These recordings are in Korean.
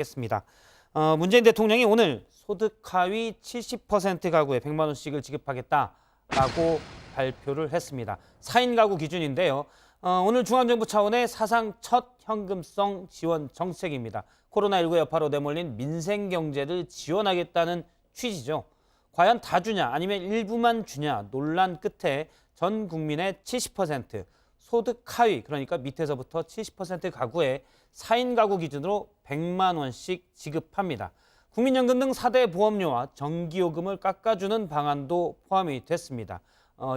겠습니다. 문재인 대통령이 오늘 소득 하위 70% 가구에 100만 원씩을 지급하겠다라고 발표를 했습니다. 4인 가구 기준인데요. 오늘 중앙정부 차원의 사상 첫 현금성 지원 정책입니다. 코로나19 여파로 내몰린 민생 경제를 지원하겠다는 취지죠. 과연 다 주냐 아니면 일부만 주냐 논란 끝에 전 국민의 70% 소득 하위, 그러니까 밑에서부터 70% 가구에 4인 가구 기준으로 100만 원씩 지급합니다. 국민연금 등 4대 보험료와 전기요금을 깎아주는 방안도 포함이 됐습니다.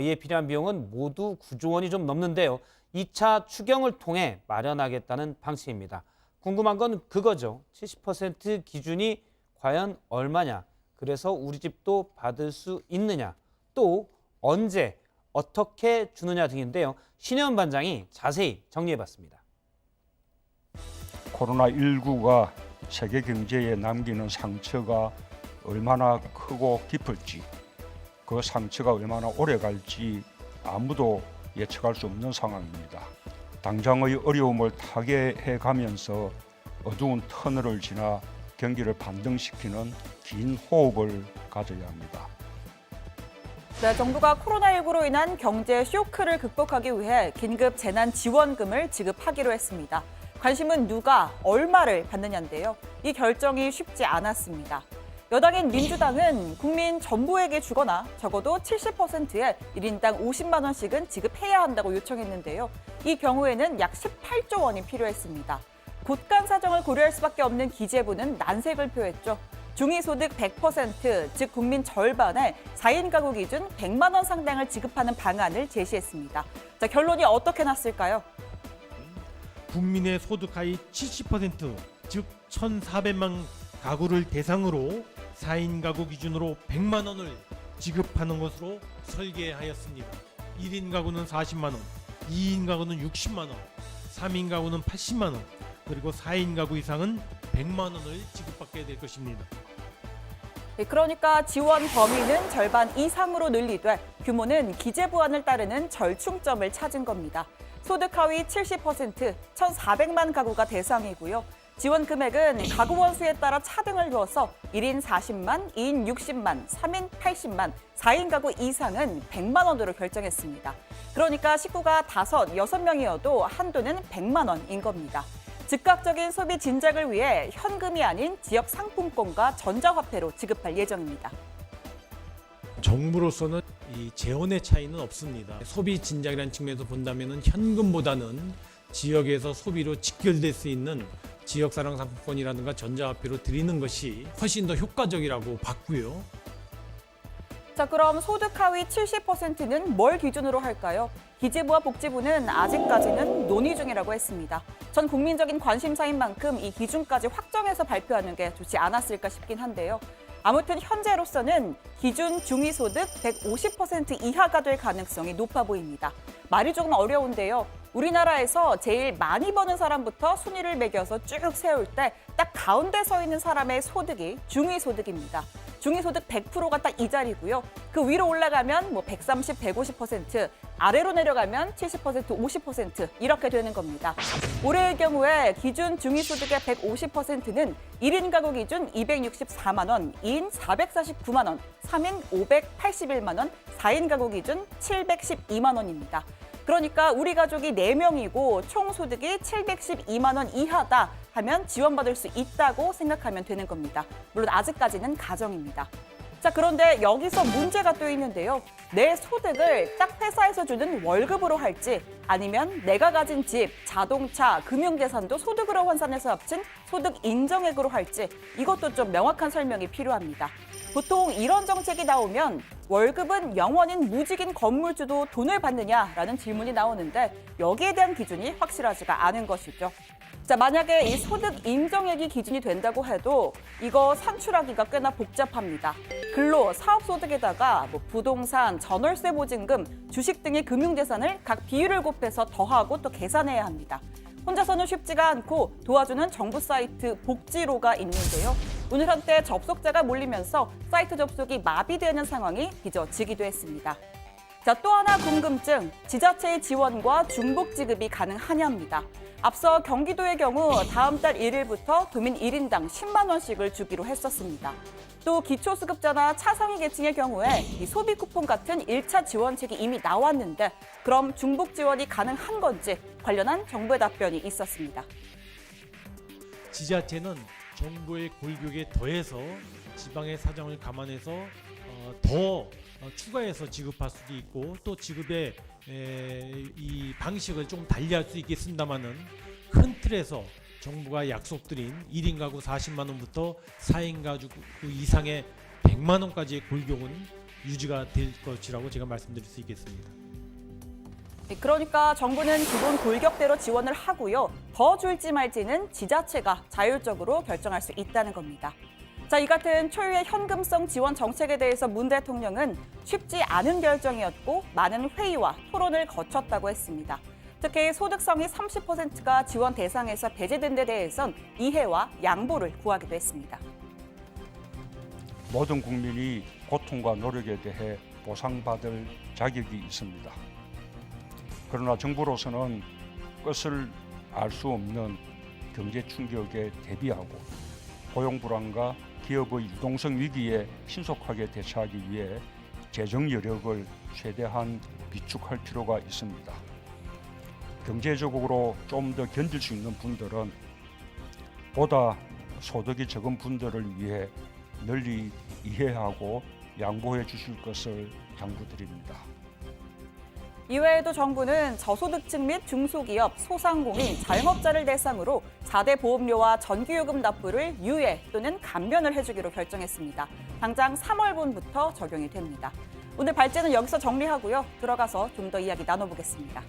이에 필요한 비용은 모두 9조 원이 좀 넘는데요. 2차 추경을 통해 마련하겠다는 방침입니다. 궁금한 건 그거죠. 70% 기준이 과연 얼마냐? 그래서 우리 집도 받을 수 있느냐? 또 언제, 어떻게 주느냐 등인데요. 신혜원 반장이 자세히 정리해봤습니다. 코로나19가 세계 경제에 남기는 상처가 얼마나 크고 깊을지, 그 상처가 얼마나 오래 갈지 아무도 예측할 수 없는 상황입니다. 당장의 어려움을 타개해 가면서 어두운 터널을 지나 경기를 반등시키는 긴 호흡을 가져야 합니다. 네, 정부가 코로나19로 인한 경제 쇼크를 극복하기 위해 긴급 재난지원금을 지급하기로 했습니다. 관심은 누가 얼마를 받느냐인데요. 이 결정이 쉽지 않았습니다. 여당인 민주당은 국민 전부에게 주거나 적어도 70%의 1인당 50만 원씩은 지급해야 한다고 요청했는데요. 이 경우에는 약 18조 원이 필요했습니다. 곳간 사정을 고려할 수밖에 없는 기재부는 난색을 표했죠. 중위소득 100%, 즉 국민 절반에 4인 가구 기준 100만 원 상당을 지급하는 방안을 제시했습니다. 자, 결론이 어떻게 났을까요? 국민의 소득 하위 70%, 즉 1,400만 가구를 대상으로 4인 가구 기준으로 100만 원을 지급하는 것으로 설계하였습니다. 1인 가구는 40만 원, 2인 가구는 60만 원, 3인 가구는 80만 원, 그리고 4인 가구 이상은 100만 원을 지급받게 될 것입니다. 그러니까 지원 범위는 절반 이상으로 늘리되 규모는 기재부안을 따르는 절충점을 찾은 겁니다. 소득 하위 70%, 1,400만 가구가 대상이고요. 지원 금액은 가구 원수에 따라 차등을 두어서 1인 40만, 2인 60만, 3인 80만, 4인 가구 이상은 100만 원으로 결정했습니다. 그러니까 식구가 5, 6명이어도 한도는 100만 원인 겁니다. 즉각적인 소비 진작을 위해 현금이 아닌 지역 상품권과 전자화폐로 지급할 예정입니다. 정부로서는 이 재원의 차이는 없습니다. 소비 진작이라는 측면에서 본다면 현금보다는 지역에서 소비로 직결될 수 있는 지역사랑 상품권이라든가 전자화폐로 드리는 것이 훨씬 더 효과적이라고 봤고요. 자, 그럼 소득 하위 70%는 뭘 기준으로 할까요? 기재부와 복지부는 아직까지는 논의 중이라고 했습니다. 전 국민적인 관심사인 만큼 이 기준까지 확정해서 발표하는 게 좋지 않았을까 싶긴 한데요. 아무튼 현재로서는 기준 중위소득 150% 이하가 될 가능성이 높아 보입니다. 말이 조금 어려운데요. 우리나라에서 제일 많이 버는 사람부터 순위를 매겨서 쭉 세울 때 딱 가운데 서 있는 사람의 소득이 중위소득입니다. 중위소득 100%가 딱 이 자리고요. 그 위로 올라가면 130, 150%, 아래로 내려가면 70%, 50% 이렇게 되는 겁니다. 올해의 경우에 기준 중위소득의 150%는 1인 가구 기준 264만 원, 2인 449만 원, 3인 581만 원, 4인 가구 기준 712만 원입니다. 그러니까 우리 가족이 4명이고 총 소득이 712만 원 이하다 하면 지원받을 수 있다고 생각하면 되는 겁니다. 물론 아직까지는 가정입니다. 자, 그런데 여기서 문제가 또 있는데요. 내 소득을 딱 회사에서 주는 월급으로 할지 아니면 내가 가진 집, 자동차, 금융재산도 소득으로 환산해서 합친 소득 인정액으로 할지 이것도 좀 명확한 설명이 필요합니다. 보통 이런 정책이 나오면 월급은 영원인 무직인 건물주도 돈을 받느냐라는 질문이 나오는데 여기에 대한 기준이 확실하지가 않은 것이죠. 자, 만약에 이 소득 인정액이 기준이 된다고 해도 이거 산출하기가 꽤나 복잡합니다. 근로, 사업소득에다가 부동산, 전월세 보증금, 주식 등의 금융재산을 각 비율을 곱해서 더하고 또 계산해야 합니다. 혼자서는 쉽지가 않고 도와주는 정부 사이트 복지로가 있는데요. 오늘 한때 접속자가 몰리면서 사이트 접속이 마비되는 상황이 빚어지기도 했습니다. 자, 또 하나 궁금증, 지자체의 지원과 중복 지급이 가능하냐입니다. 앞서 경기도의 경우 다음 달 1일부터 도민 1인당 10만 원씩을 주기로 했었습니다. 또 기초수급자나 차상위 계층의 경우에 이 소비 쿠폰 같은 1차 지원책이 이미 나왔는데 그럼 중복 지원이 가능한 건지 관련한 정부의 답변이 있었습니다. 지자체는 정부의 골격에 더해서 지방의 사정을 감안해서 더 추가해서 지급할 수도 있고 또 지급의 이 방식을 좀 달리할 수 있겠습니다만은 큰 틀에서 정부가 약속드린 1인 가구 40만 원부터 4인 가구 이상의 100만 원까지의 골격은 유지가 될 것이라고 제가 말씀드릴 수 있겠습니다. 그러니까 정부는 기본 골격대로 지원을 하고요. 더 줄지 말지는 지자체가 자율적으로 결정할 수 있다는 겁니다. 자, 이 같은 초유의 현금성 지원 정책에 대해서 문 대통령은 쉽지 않은 결정이었고 많은 회의와 토론을 거쳤다고 했습니다. 특히 소득성이 30%가 지원 대상에서 배제된 데 대해선 이해와 양보를 구하기도 했습니다. 모든 국민이 고통과 노력에 대해 보상받을 자격이 있습니다. 그러나 정부로서는 끝을 알 수 없는 경제 충격에 대비하고 고용 불안과 기업의 유동성 위기에 신속하게 대처하기 위해 재정 여력을 최대한 비축할 필요가 있습니다. 경제적으로 좀 더 견딜 수 있는 분들은 보다 소득이 적은 분들을 위해 널리 이해하고 양보해 주실 것을 당부드립니다. 이외에도 정부는 저소득층 및 중소기업, 소상공인, 자영업자를 대상으로 4대 보험료와 전기요금 납부를 유예 또는 감면을 해주기로 결정했습니다. 당장 3월분부터 적용이 됩니다. 오늘 발제는 여기서 정리하고요. 들어가서 좀 더 이야기 나눠보겠습니다.